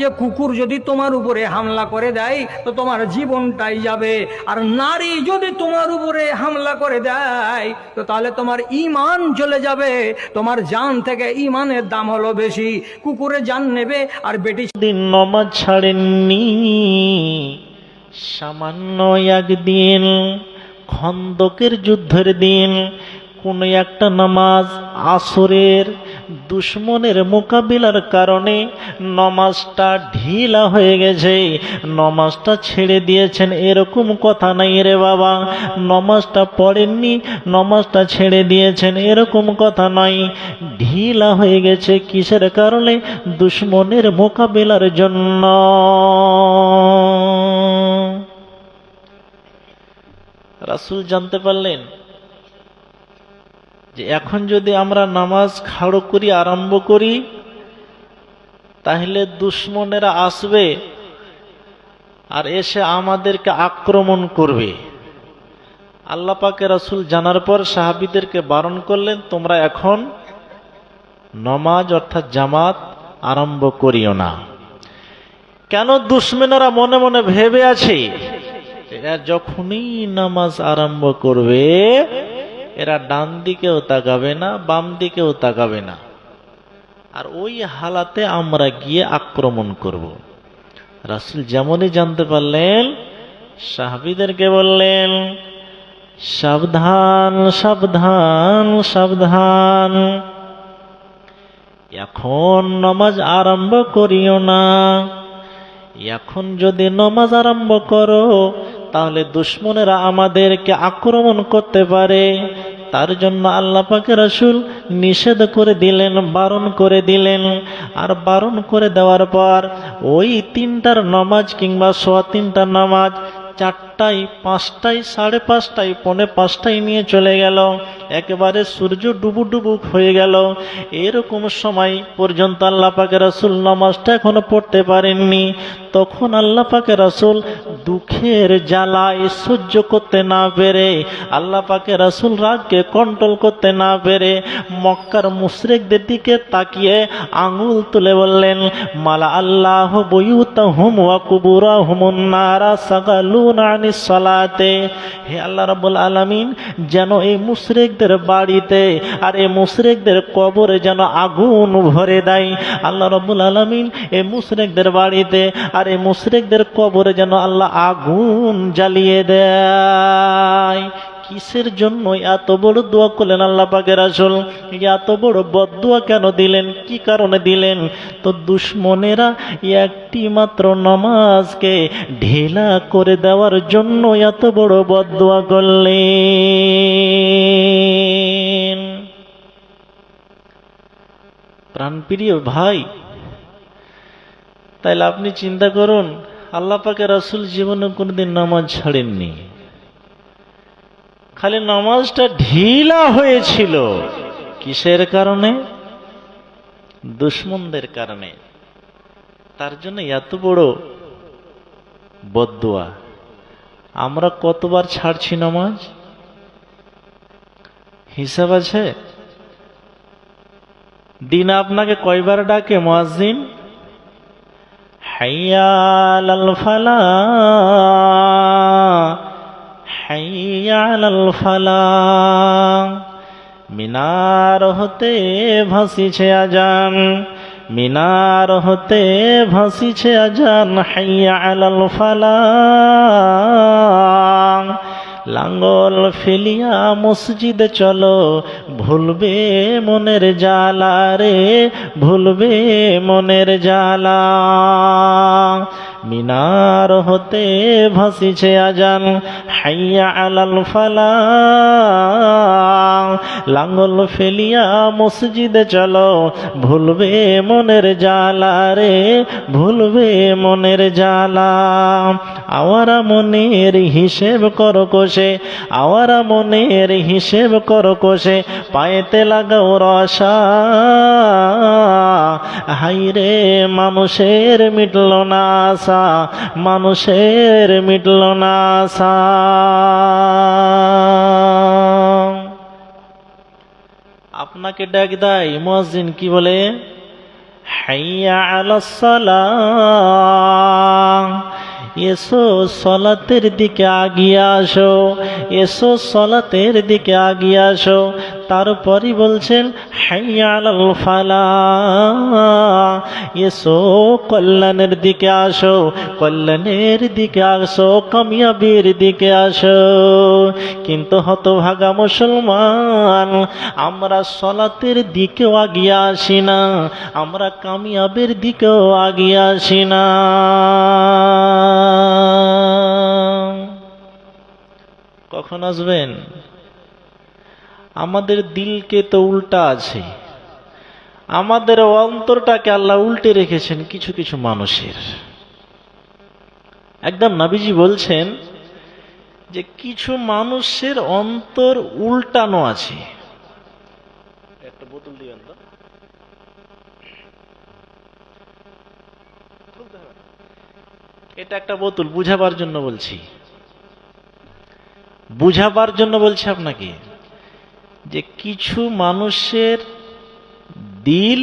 যে কুকুর যদি তোমার উপরে হামলা করে দেয় তো তোমার জীবনটাই যাবে, আর নারী যদি তোমার উপরে হামলা করে দেয় তো তাহলে তোমার ঈমান চলে যাবে। তোমার জান থেকে ঈমানের দাম হলো বেশি, কুকুরে জান নেবে আর বেটি দিন নমাজ ছাড়েননি। সামান্য একদিন খন্দকের যুদ্ধের দিন কোন একটা নামাজ আসরের দুশ্মনের মোকাবিলার কারণে নমাজটা ঢিলা হয়ে গেছে, নমাজটা ছেড়ে দিয়েছেন এরকম কথা নাই রে বাবা। নমাজটা পড়েননি, নমাজটা ছেড়ে দিয়েছেন এরকম কথা নাই। ঢিলা হয়ে গেছে কিসের কারণে? দুশ্মনের মোকাবিলার জন্য। রাসূল জানতে পারলেন যে এখন যদি আমরা নামাজ খাড়ো করি আরম্ভ করি তাহলে দুশ্মনেরা আসবে আর এসে আমাদেরকে আক্রমণ করবে। আল্লাহ পাকের রাসূল জানার পর সাহাবীদেরকে বারণ করলেন, তোমরা এখন নামাজ অর্থাৎ জামাত আরম্ভ করিও না। কেন? দুশ্মনেরা মনে মনে ভেবে আছে এরা যখনই নামাজ আরম্ভ করবে এরা ডান দিকেও তাকাবে না, বাম দিকেও তাকাবে না, আর ওই হালাতে আমরা গিয়ে আক্রমণ করব। রাসূল যেমনই জানতে পারলেন সাহাবীদেরকে বললেন, সাবধান সাবধান সাবধান, এখন নামাজ আরম্ভ করিও না। এখন যদি নামাজ আরম্ভ করো তাহলে দুশমনেরা আমাদেরকে আক্রমণ করতে পারে। তার জন্য আল্লাহ পাকের রাসূল নিষেধ করে দিলেন, বারণ করে দিলেন। আর বারণ করে দেওয়ার পর ওই তিনটার নামাজ কিংবা সোয়া তিনটার নামাজ 4টায়, 5টায়, 5:30টায়, 4:45টায় নিয়ে চলে গেল। একেবারে সূর্য ডুবু ডুবু হয়ে গেল। এরকম সময় পর্যন্ত আল্লাহ পাকের রাসূল নামাজটা এখনো পড়তে পারেননি। তখন আল্লাহ পাকের রাসূল দুঃখের জ্বালায় সহ্য করতে না পেরে, আল্লাহ পাকের রাসূল রাগকে কন্ট্রোল করতে না পেরে মক্কার মুশরিকদের দিকে তাকিয়ে আঙুল তুলে বললেন, মালা আল্লাহ বুয়ুতাহুম ওয়া কুবুরাহুমুন নারা সাগালুনা আনিস সালাতে। হে আল্লাহ রাব্বুল আলামিন, যেন এই মুশরিকদের বাড়িতে আর এই মুশরিকদের কবরে যেন আগুন ভরে দেয়। আল্লাহ রাব্বুল আলামিন এই মুশরিকদের বাড়িতে আর এই মুশরিকদের কবরে যেন আল্লাহ আগুন জ্বালিয়ে দেয়। কিসের জন্য এত বড় দোয়া করলেন আল্লাহ পাকের রাসূল? এত বড় বদদুয়া কেন দিলেন? কি কারণে দিলেন? তো দুশমনেরা একটি মাত্র নামাজকে ঢিলা করে দেওয়ার জন্য এত বড় বদদুয়া করলেন। প্রাণপ্রিয় ভাই, তাইলে আপনি চিন্তা করুন, আল্লাহ পাকের রাসূল জীবনে কোনোদিন নামাজ ছাড়েননি। খালি নামাজটা ঢিলা হয়েছিল কিসের কারণে? দুশমনদের কারণে। তার জন্য এত বড় বদদুয়া। আমরা কতবার ছাড়ছি নামাজ? হিসাব আছে? দিন আপনাকে কয়বার ডাকে মুয়াজ্জিন? হাইয়া আলাল ফালাহ, হাইয়া আলাল ফালাহ। মিনার হতে ভাসিছে আজান, মিনার হতে ভাসিছে আজান, হাইয়া আলাল ফালাহ। লাঙ্গল ফেলিয়া মসজিদে চলো, ভুলবে মনের জ্বালা রে, ভুলবে মনের জ্বালা। মিনার হতে ভাসিছে আজান, হাইয়া আলাল ফালাহ। লাঙ্গল ফেলিয়া মসজিদে চলো, ভুলবে মনের জ্বালা রে, ভুলবে মনের জ্বালা। আওয়ারা মনের হিসেব করো কোষে, আওয়ারা মনের হিসেব করো কোষে, পায়েতে লাগাও রসা। হাইরে মানুষের মিটল না আশা, মানুষের মিটল না আশা। আপনাকে ডাক দেয় মুয়াজ্জিন, কি বলে? হাইয়া আলাস সালাহ, এসো সলাতের দিকে আগিয়ে আসো, এসো সলাতের দিকে আগিয়ে আসো। তারপরই বলছেন হাইয়া আলাল ফালাহ, এসো কল্যাণের দিকে আসো, কল্যাণের দিকে আসো, কামিয়াবির দিকে আসো। কিন্তু হতভাগা মুসলমান, আমরা সলাতের দিকেও আগিয়ে আসি না, আমরা কামিয়াবের দিকেও আগিয়ে আসি না। কখন আসবেন? আমাদের দিলকে তো উল্টা আছে, আমাদের অন্তরটাকে আল্লাহ উল্টে রেখেছেন কিছু কিছু মানুষের। একদম নবীজি বলছেন যে কিছু মানুষের অন্তর উল্টানো আছে। একটা বোতল দিবেন তো, এটা একটা বোতল, বুঝাবার জন্য বলছি, বুঝাবার জন্য বলছি আপনাকে যে কিছু মানুষের দিল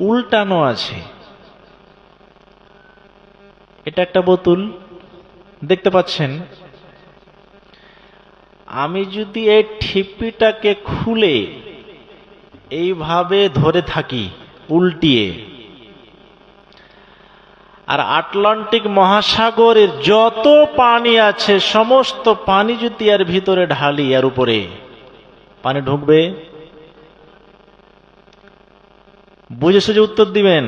উল্টানো আছে। এটা একটা বোতল দেখতে পাচ্ছেন, আমি যদি এই ঠিপিটাকে খুলে এইভাবে ধরে থাকি উল্টিয়ে, আর আটলান্টিক মহাসাগরের যত পানি আছে সমস্ত পানি যদি এর ভিতরে ঢালি, এর উপরে পানি ঢুকবে? বুঝে সুঝে উত্তর দিবেন।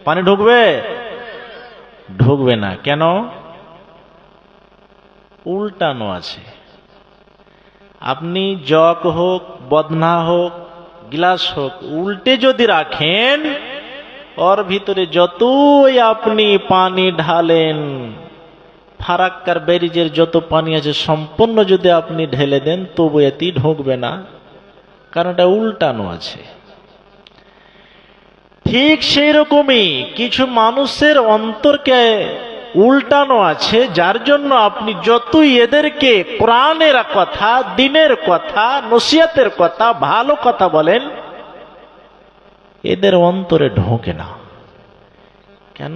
পানি ঢুকবে? ঢুকবে না। কেন? উল্টানো আছে। আপনি জগ হোক, বদনা হোক, গ্লাস হোক, উল্টে যদি রাখেন, ওর ভিতরে যতই আপনি পানি ঢালেন, ফারাক্কার ব্যারিজের যত পানি আছে সম্পূর্ণ যদি আপনি ঢেলে দেন, তবু এতে ঢুকবে না, কারণ এটা উল্টানো আছে। ঠিক সেই রকমই কিছু মানুষের অন্তরকে উল্টানো আছে, যার জন্য আপনি যতই এদেরকে কোরআনের কথা, দ্বীনের কথা, নসিহতের কথা, ভালো কথা বলেন, এদের অন্তরে ঢোকে না। কেন?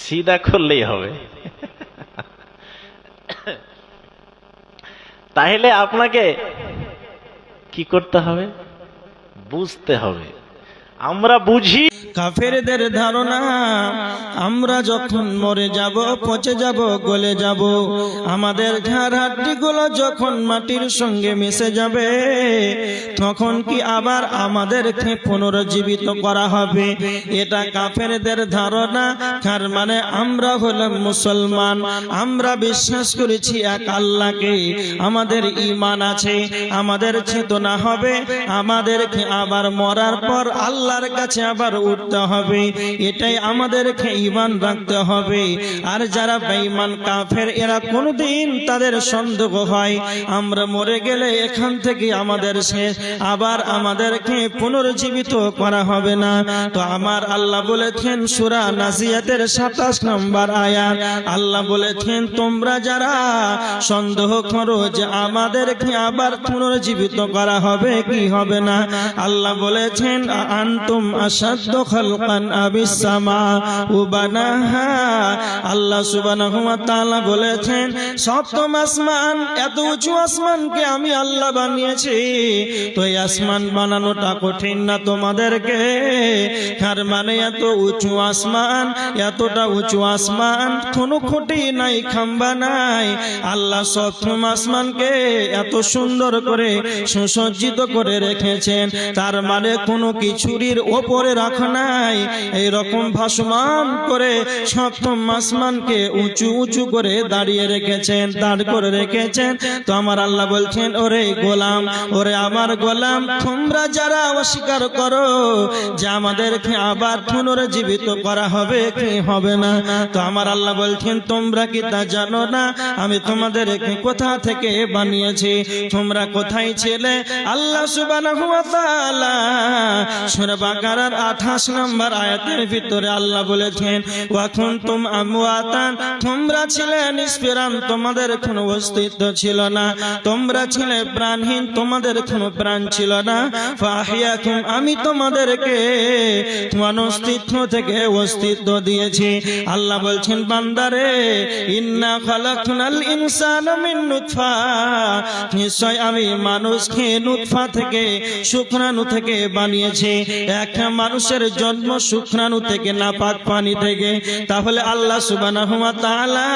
সিধা করলেই হবে। তাহলে আপনাকে কি করতে হবে? বুঝতে হবে। আমরা বুঝি কাফেরদের ধারণা আমরা যখন মরে যাব, পচে যাব, গলে যাব, আমাদের ঘাড় হাড্ডিগুলো যখন মাটির সঙ্গে মিশে যাবে, তখন কি আবার আমাদেরকে পুনরুজ্জীবিত করা হবে? এটা কাফেরদের ধারণা। তার মানে আমরা হলাম মুসলমান, আমরা বিশ্বাস করেছি এক আল্লাহকে, আমাদের ঈমান আছে, আমাদের চেতনা হবে, আমাদেরকে আবার মরার পর আল্লাহর কাছে আবার উঠতে হবে, এটাই আমাদেরকে ঈমান রাখতে হবে। আর যারা বেঈমান কাফের, এরা কোনদিন তাদের সন্দেহ হয় আমরা মরে গেলে এখান থেকে আমাদের শেষ, আবার আমাদেরকে পুনরুজ্জীবিত করা হবে না। তো আমার আল্লাহ বলেছেন সূরা নাজিয়াতের 27 নম্বর আয়াত, আল্লাহ বলেছেন তোমরা যারা সন্দেহ করো যে আমাদেরকে আবার পুনরুজ্জীবিত করা হবে কি হবে না, আল্লাহ বলেছেন আনতুম আশাদ্দু খালকান আবিস সামাউ বানাহা। আল্লাহ সুবহানাহু ওয়া তাআলা বলেছেন সপ্তম আসমান, এত উঁচু আসমানকে আমি আল্লাহ বানিয়েছি, তো এই আসমান বানানোটা কঠিন না তোমাদেরকে? তার মানে এত উঁচু আসমান, এতটা উঁচু আসমান, কোনো খুঁটি নাই, খাম্বা নাই, আল্লাহ সপ্তম আসমানকে এত সুন্দর করে সুসজ্জিত করে রেখেছেন। তার মানে কোনো কিছুরির ওপরে রাখা নাই, এইরকম ভাসমান করে সপ্তম আসমানকে উঁচু উঁচু করে দাঁড়িয়ে রেখেছেন, দাঁড় করে রেখেছেন। তো আমার আল্লাহ বলছেন ওরে গোলাম, ওরে আমার গোলাম, তোমরা যারা অস্বীকার করো যে আমাদেরকে আবার পুনরুজ্জীবিত করা হবে কি হবে না, তো আমার আল্লাহ বলছেন তোমরা কি তা জানো না আমি তোমাদেরকে কোথা থেকে বানিয়েছি, তোমরা কোথায় ছিলে? আল্লাহ সুবহানাহু ওয়া তাআলা সূরা বাকারার 28 নম্বর আয়াতের ভিতরে আল্লাহ বলেছেন ওয়া কুনতুম আমওয়াতান, তোমরা ছিলে নিষ্প্রাণ, তোমাদের কোনো অস্তিত্ব ছিল না, তোমরা ছিলে প্রাণহীন, তোমাদের কোনো প্রাণ ছিল না। ফাহিয়াকুম, আমি তোমাদেরকে অস্তিত্ব থেকে অস্তিত্ব দিয়েছি। আল্লাহ বলছেন বান্দারে ইন্না খালাকনাল ইনসানা মিন নুতফা, নিশ্চয় আমি মানুষকে নুতফা থেকে শুকরাণু থেকে বানিয়েছি। একটা মানুষের জন্ম শুকরাণু থেকে, নাপাক পানি থেকে। তাহলে আল্লাহ সুবহানাহু ওয়া তাআলা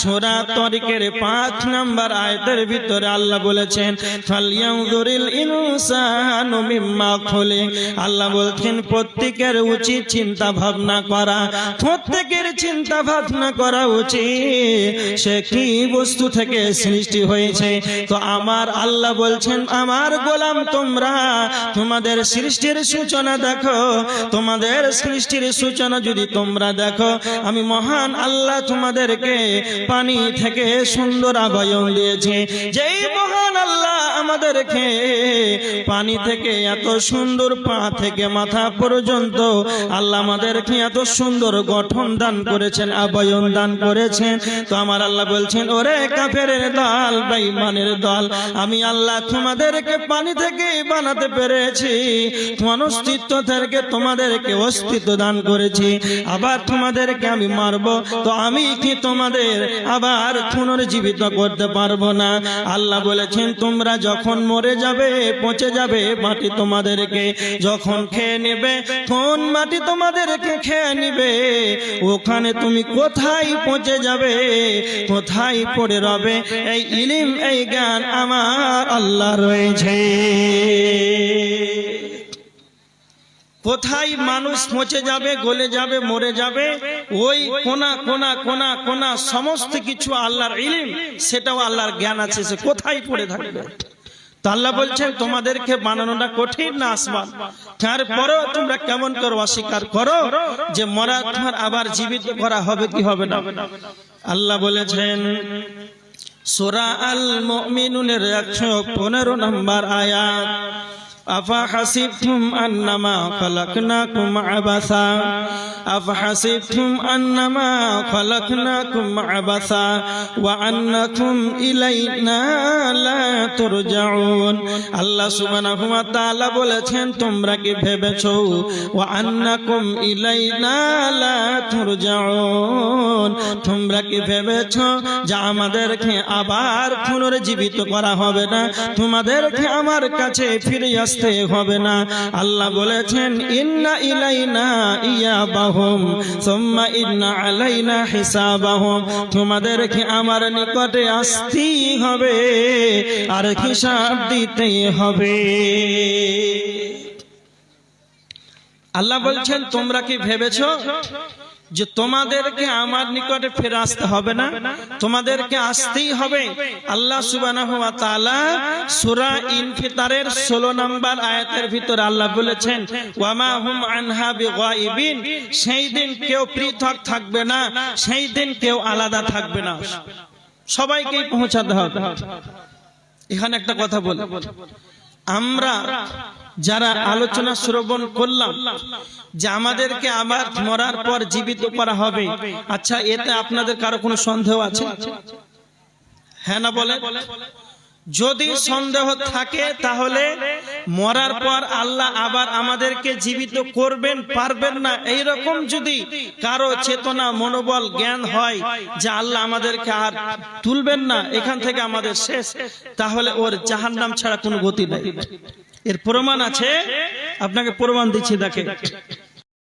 সূরা তরিকের 5 নম্বর আয়াতের ভিতরে আল্লাহ বলেছেন ফালইয়ানজুরিল ইনসানু মিম্মা খুলিক। আল্লাহ বলছেন প্রত্যেকের উচিত চিন্তা ভাবনা করা, প্রত্যেকের চিন্তা ভাবনা করা উচিত সে কি বস্তু থেকে সৃষ্টি হয়েছে। তো আমার আল্লাহ বলছেন আমার গোলাম তোমরা তোমাদের সৃষ্টির সূচনা দেখো, তোমাদের সৃষ্টির সূচনা যদি তোমরা দেখো, আমি মহান আল্লাহ তোমাদেরকে পানি থেকে সুন্দর আবায়ন দিয়েছে। যেই মহান আল্লাহ আমাদেরকে পানি থেকে এত সুন্দর পা থেকে মাথা পর্যন্ত আল্লাহ আমাদেরকে এত সুন্দর গঠন দান করেছেন, আবায়ন দান করেছেন। তো আমার আল্লাহ বলছেন ওরে কাফেরের দল, বেঈমানের দল, আমি আল্লাহ তোমাদেরকে পানি থেকে বানাতে পেরেছি, অস্তিত্ব থেকে তোমাদেরকে অস্তিত্ব দান করেছি। আবার তোমাদেরকে আমি মারব, তো আমি কি তোমাদের আবার পুনর্জীবিত করতে পারবো না? আল্লাহ বলেছেন তোমরা যখন মরে যাবে, পচে যাবে, মাটি তোমাদেরকে যখন খেয়ে নেবে, কোন মাটি তোমাদেরকে খেয়ে নিবে, ওখানে তুমি কোথায় পচে যাবে, কোথায় পড়ে রবে, এই ইলম এই জ্ঞান আমার আল্লাহ রয়েছে। কোথায় মানুষ পচে যাবে, গলে যাবে, মরে যাবে, ওই কোনা কোনা কোনা কোনা সমস্ত কিছু আল্লাহর ইলম, সেটাও আল্লাহর জ্ঞান আছে, সে কোথায় পড়ে থাকবে। তো আল্লাহ বলছেন তোমাদেরকে বানানোটা কঠিন না আসমান, তারপরেও তোমরা কেমন করো, অস্বীকার করো যে মরা তোমার আবার জীবিত করা হবে কি হবে না। আল্লাহ বলেছেন সূরা আল মুমিনুনের 115 নম্বর আয়াত أفحسبتم أنما خلقناكم عبثا أفحسبتم أنما خلقناكم عبثا وأنكم إلينا لا ترجعون। আল্লাহ সুবহানাহু ওয়া তাআলা বলেছেন তোমরা কি ভেবেছো وأنكم إلينا لا ترجعون, তোমরা কি ভেবেছো যে আমাদেরকে আবার পুনর্জীবিত করা হবে না, তোমাদেরকে আমার কাছে ফিরে আসতে হবে না। আল্লাহ বলেছেন ইন্না ইলাইনা ইয়াবাহুম সুম্মা ইন্না আলাইনা হিসাবাহুম, তোমাদেরকে আমার নিকটে আসতেই হবে আর হিসাব দিতে হবে। আল্লাহ বলছেন তোমরা কি ভেবেছো যে তোমাদেরকে আমার নিকটে ফিরে আসতে হবে না, তোমাদেরকে আসতেই হবে। আল্লাহ সুবহানাহু ওয়া তাআলা সূরা ইনফিতারের 16 নম্বর আয়াতের ভিতরে আল্লাহ বলেছেন ওয়ামা হুম আনহা বিগাইবিন, সেই দিন কেউ পৃথক থাকবে না, সেই দিন কেউ আলাদা থাকবে না, সবাইকেই পৌঁছাতে হবে। এখানে একটা কথা বলি, আমরা যারা আলোচনা শ্রবণ করলাম যে আমাদেরকে আবার মরার পর জীবিত করা হবে, আচ্ছা এতে আপনাদের কারো কোনো সন্দেহ আছে? হ্যাঁ না বলে? যদি সন্দেহ থাকে তাহলে মরার পর আল্লাহ আবার আমাদেরকে জীবিত করবেন পারবেন না, এইরকম যদি কারো চেতনা মনোবল জ্ঞান হয় যে আল্লাহ আমাদেরকে আর তুলবেন না, এখান থেকে আমাদের শেষ, তাহলে ওর জাহান্নাম ছাড়া কোনো গতি নাই। এর প্রমাণ আছে, আপনাকে প্রমাণ দিচ্ছি, দেখে